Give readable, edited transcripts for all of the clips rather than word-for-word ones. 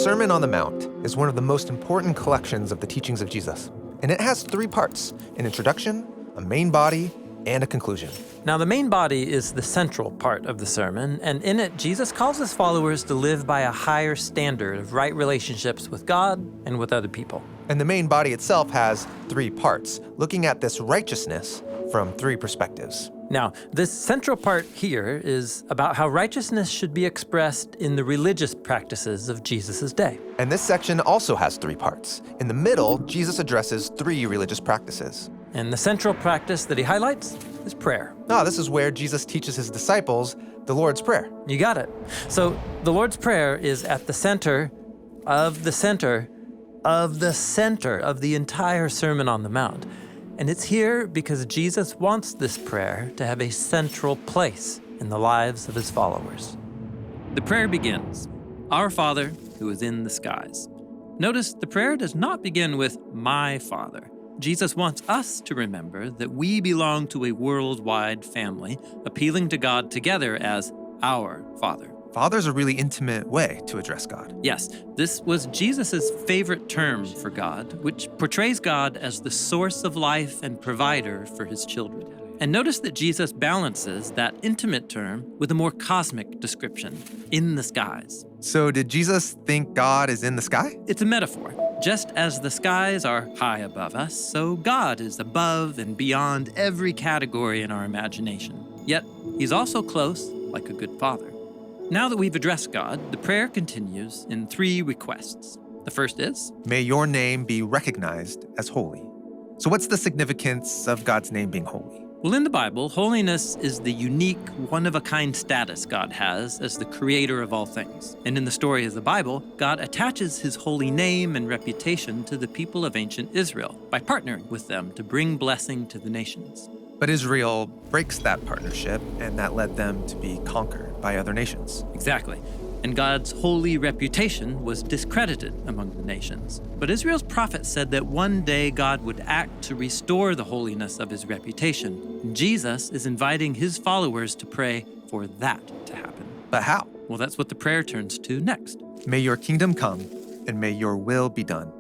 Sermon on the Mount is one of the most important collections of the teachings of Jesus, and it has 3 parts: an introduction, a main body, and a conclusion. Now, the main body is the central part of the sermon, and in it, Jesus calls his followers to live by a higher standard of right relationships with God and with other people. And the main body itself has 3 parts, looking at this righteousness from 3 perspectives. Now, this central part here is about how righteousness should be expressed in the religious practices of Jesus' day. And this section also has 3 parts. In the middle, Jesus addresses 3 religious practices. And the central practice that he highlights is prayer. This is where Jesus teaches his disciples the Lord's Prayer. You got it. So the Lord's Prayer is at the center of the center of the center of the entire Sermon on the Mount. And it's here because Jesus wants this prayer to have a central place in the lives of his followers. The prayer begins, "Our Father who is in the skies." Notice the prayer does not begin with "my Father." Jesus wants us to remember that we belong to a worldwide family, appealing to God together as our Father. Father's a really intimate way to address God. Yes, this was Jesus' favorite term for God, which portrays God as the source of life and provider for his children. And notice that Jesus balances that intimate term with a more cosmic description, "in the skies." So did Jesus think God is in the sky? It's a metaphor. Just as the skies are high above us, so God is above and beyond every category in our imagination. Yet, he's also close, like a good father. Now that we've addressed God, the prayer continues in 3 requests. The first is, "May your name be recognized as holy." So what's the significance of God's name being holy? well, in the Bible, holiness is the unique, one-of-a-kind status God has as the creator of all things. And in the story of the Bible, God attaches his holy name and reputation to the people of ancient Israel by partnering with them to bring blessing to the nations. But Israel breaks that partnership, and that led them to be conquered by other nations. Exactly. And God's holy reputation was discredited among the nations. But Israel's prophet said that one day God would act to restore the holiness of his reputation. And Jesus is inviting his followers to pray for that to happen. But how? Well, that's what the prayer turns to next. "May your kingdom come, and may your will be done,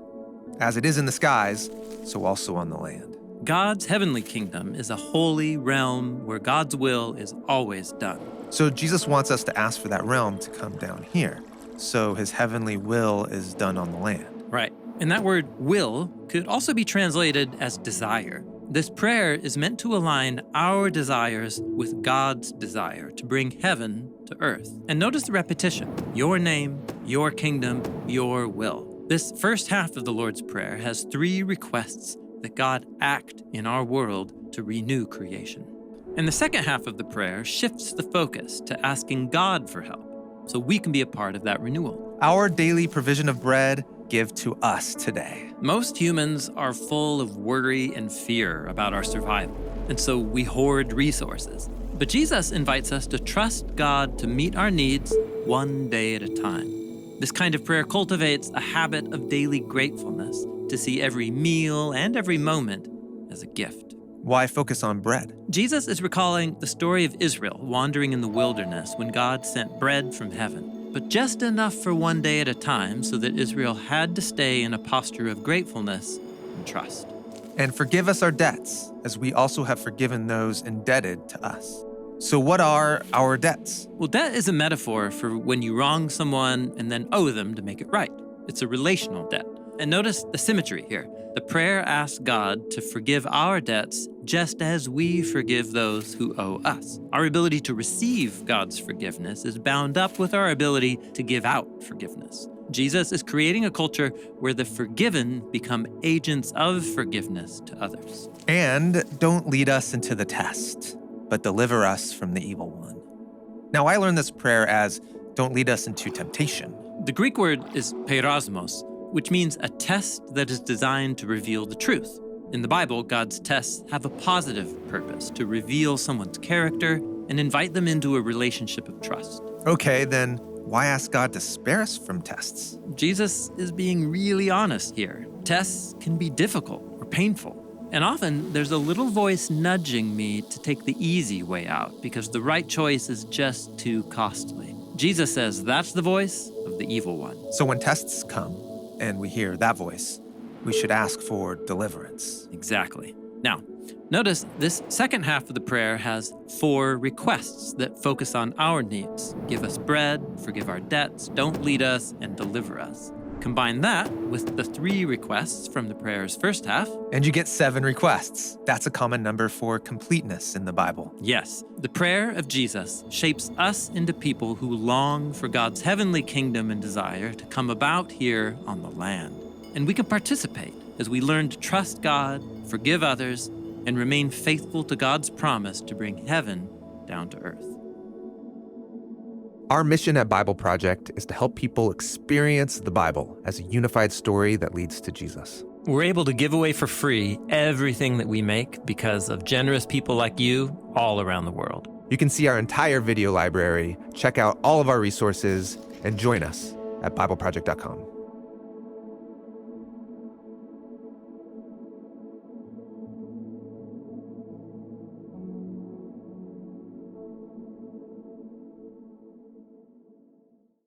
as it is in the skies, so also on the land." God's heavenly kingdom is a holy realm where God's will is always done. So Jesus wants us to ask for that realm to come down here, so his heavenly will is done on the land. Right. And that word will could also be translated as desire. This prayer is meant to align our desires with God's desire to bring heaven to earth. And notice the repetition: your name, your kingdom, your will. This first half of the Lord's Prayer has 3 requests that God act in our world to renew creation. And the second half of the prayer shifts the focus to asking God for help, so we can be a part of that renewal. "Our daily provision of bread, give to us today." Most humans are full of worry and fear about our survival, and so we hoard resources. But Jesus invites us to trust God to meet our needs one day at a time. This kind of prayer cultivates a habit of daily gratefulness, to see every meal and every moment as a gift. Why focus on bread? Jesus is recalling the story of Israel wandering in the wilderness when God sent bread from heaven, but just enough for one day at a time so that Israel had to stay in a posture of gratefulness and trust. "And forgive us our debts, as we also have forgiven those indebted to us." So what are our debts? Well, debt is a metaphor for when you wrong someone and then owe them to make it right. It's a relational debt. And notice the symmetry here. The prayer asks God to forgive our debts just as we forgive those who owe us. Our ability to receive God's forgiveness is bound up with our ability to give out forgiveness. Jesus is creating a culture where the forgiven become agents of forgiveness to others. "And don't lead us into the test, but deliver us from the evil one." Now, I learned this prayer as "don't lead us into temptation." The Greek word is peirasmos, which means a test that is designed to reveal the truth. In the Bible, God's tests have a positive purpose to reveal someone's character and invite them into a relationship of trust. Okay, then why ask God to spare us from tests? Jesus is being really honest here. Tests can be difficult or painful. And often there's a little voice nudging me to take the easy way out because the right choice is just too costly. Jesus says that's the voice of the evil one. So when tests come and we hear that voice, we should ask for deliverance. Exactly. Now, notice this second half of the prayer has 4 requests that focus on our needs. Give us bread, forgive our debts, don't lead us, and deliver us. Combine that with the 3 requests from the prayer's first half. And you get 7 requests. That's a common number for completeness in the Bible. Yes, the prayer of Jesus shapes us into people who long for God's heavenly kingdom and desire to come about here on the land. And we can participate as we learn to trust God, forgive others, and remain faithful to God's promise to bring heaven down to earth. Our mission at Bible Project is to help people experience the Bible as a unified story that leads to Jesus. We're able to give away for free everything that we make because of generous people like you all around the world. You can see our entire video library, check out all of our resources, and join us at BibleProject.com.